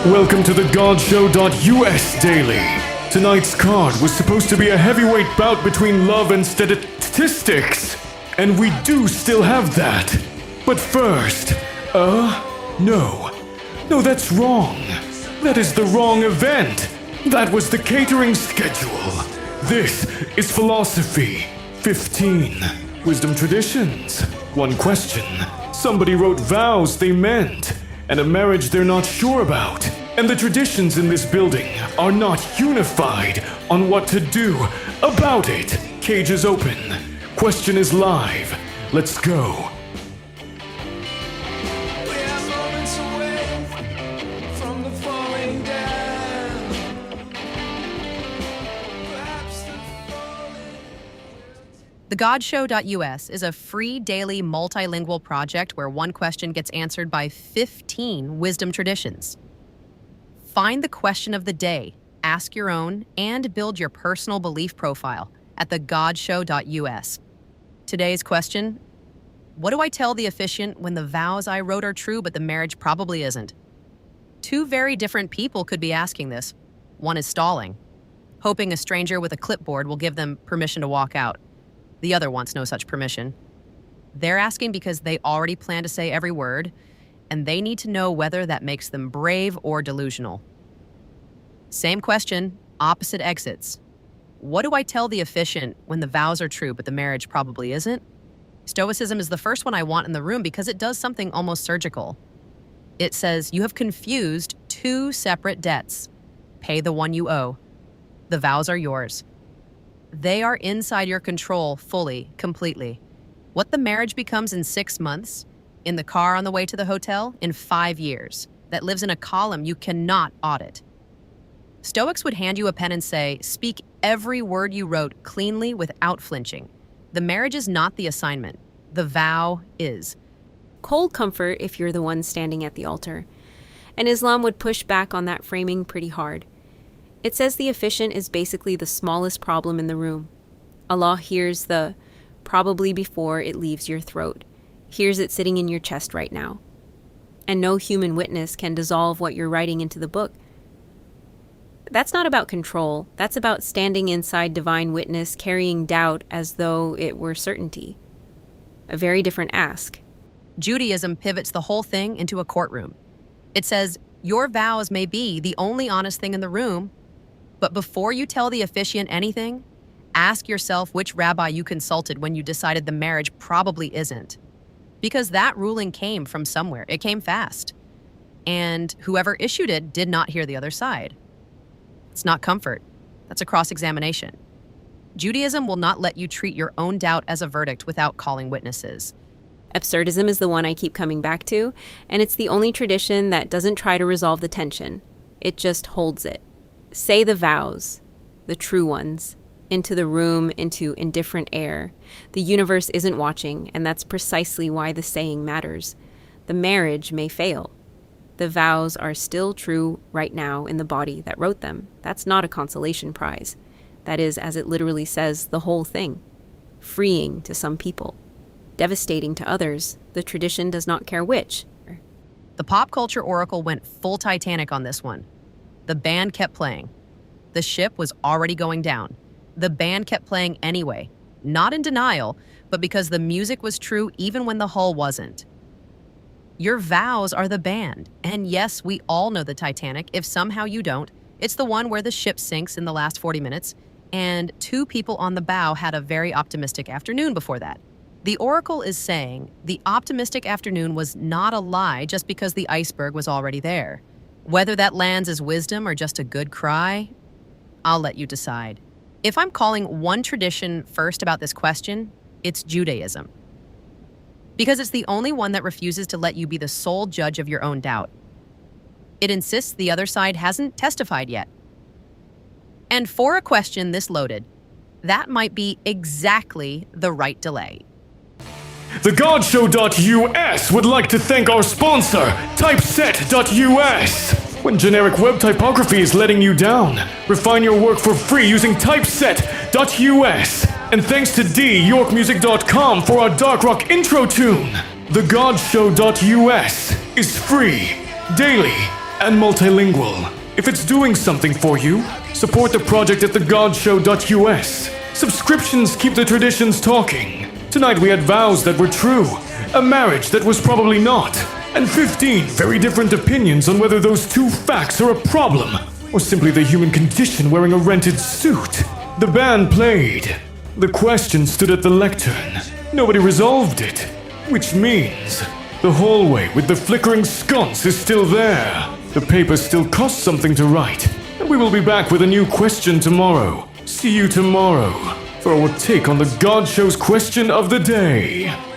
Welcome to the GodShow.us Daily. Tonight's card was supposed to be a heavyweight bout between love and statistics. And we do still have that. But first, no. No, that's wrong. That is the wrong event. That was the catering schedule. This is Philosophy 15. Wisdom Traditions. One question. Somebody wrote vows they meant, and a marriage they're not sure about. And the traditions in this building are not unified on what to do about it. Cage is open. Question is live. Let's go. The GodShow.us is a free daily multilingual project where one question gets answered by 15 wisdom traditions. Find the question of the day, ask your own, and build your personal belief profile at the GodShow.us. Today's question: what do I tell the officiant when the vows I wrote are true but the marriage probably isn't? Two very different people could be asking this. One is stalling, hoping a stranger with a clipboard will give them permission to walk out. The other wants no such permission. They're asking because they already plan to say every word, and they need to know whether that makes them brave or delusional. Same question, opposite exits. What do I tell the officiant when the vows are true but the marriage probably isn't? Stoicism is the first one I want in the room because it does something almost surgical. It says you have confused two separate debts. Pay the one you owe. The vows are yours. They are inside your control fully, completely. What the marriage becomes in 6 months, in the car on the way to the hotel, in 5 years, that lives in a column you cannot audit. Stoics would hand you a pen and say, speak every word you wrote cleanly without flinching. The marriage is not the assignment. The vow is. Cold comfort if you're the one standing at the altar. And Islam would push back on that framing pretty hard. It says the officiant is basically the smallest problem in the room. Allah hears the probably before it leaves your throat, hears it sitting in your chest right now. And no human witness can dissolve what you're writing into the book. That's not about control. That's about standing inside divine witness, carrying doubt as though it were certainty. A very different ask. Judaism pivots the whole thing into a courtroom. It says, your vows may be the only honest thing in the room, but before you tell the officiant anything, ask yourself which rabbi you consulted when you decided the marriage probably isn't. Because that ruling came from somewhere. It came fast. And whoever issued it did not hear the other side. It's not comfort. That's a cross-examination. Judaism will not let you treat your own doubt as a verdict without calling witnesses. Absurdism is the one I keep coming back to, and it's the only tradition that doesn't try to resolve the tension. It just holds it. Say the vows, the true ones, into the room, into indifferent air. The universe isn't watching, and that's precisely why the saying matters. The marriage may fail. The vows are still true right now in the body that wrote them. That's not a consolation prize. That is, as it literally says, the whole thing. Freeing to some people. Devastating to others. The tradition does not care which. The pop culture oracle went full Titanic on this one. The band kept playing. The ship was already going down. The band kept playing anyway, not in denial, but because the music was true even when the hull wasn't. Your vows are the band, and yes, we all know the Titanic. If somehow you don't, it's the one where the ship sinks in the last 40 minutes, and two people on the bow had a very optimistic afternoon before that. The oracle is saying the optimistic afternoon was not a lie just because the iceberg was already there. Whether that lands as wisdom or just a good cry, I'll let you decide. If I'm calling one tradition first about this question, it's Judaism. Because it's the only one that refuses to let you be the sole judge of your own doubt. It insists the other side hasn't testified yet. And for a question this loaded, that might be exactly the right delay. The GodShow.us would like to thank our sponsor, Typeset.us. When generic web typography is letting you down, refine your work for free using Typeset.us. And thanks to DYorkMusic.com for our dark rock intro tune. The GodShow.us is free, daily, and multilingual. If it's doing something for you, support the project at thegodshow.us. Subscriptions keep the traditions talking. Tonight we had vows that were true, a marriage that was probably not, and 15 very different opinions on whether those two facts are a problem or simply the human condition wearing a rented suit. The band played. The question stood at the lectern. Nobody resolved it, which means the hallway with the flickering sconce is still there. The paper still costs something to write, and we will be back with a new question tomorrow. See you tomorrow for our take on the God Show's question of the day.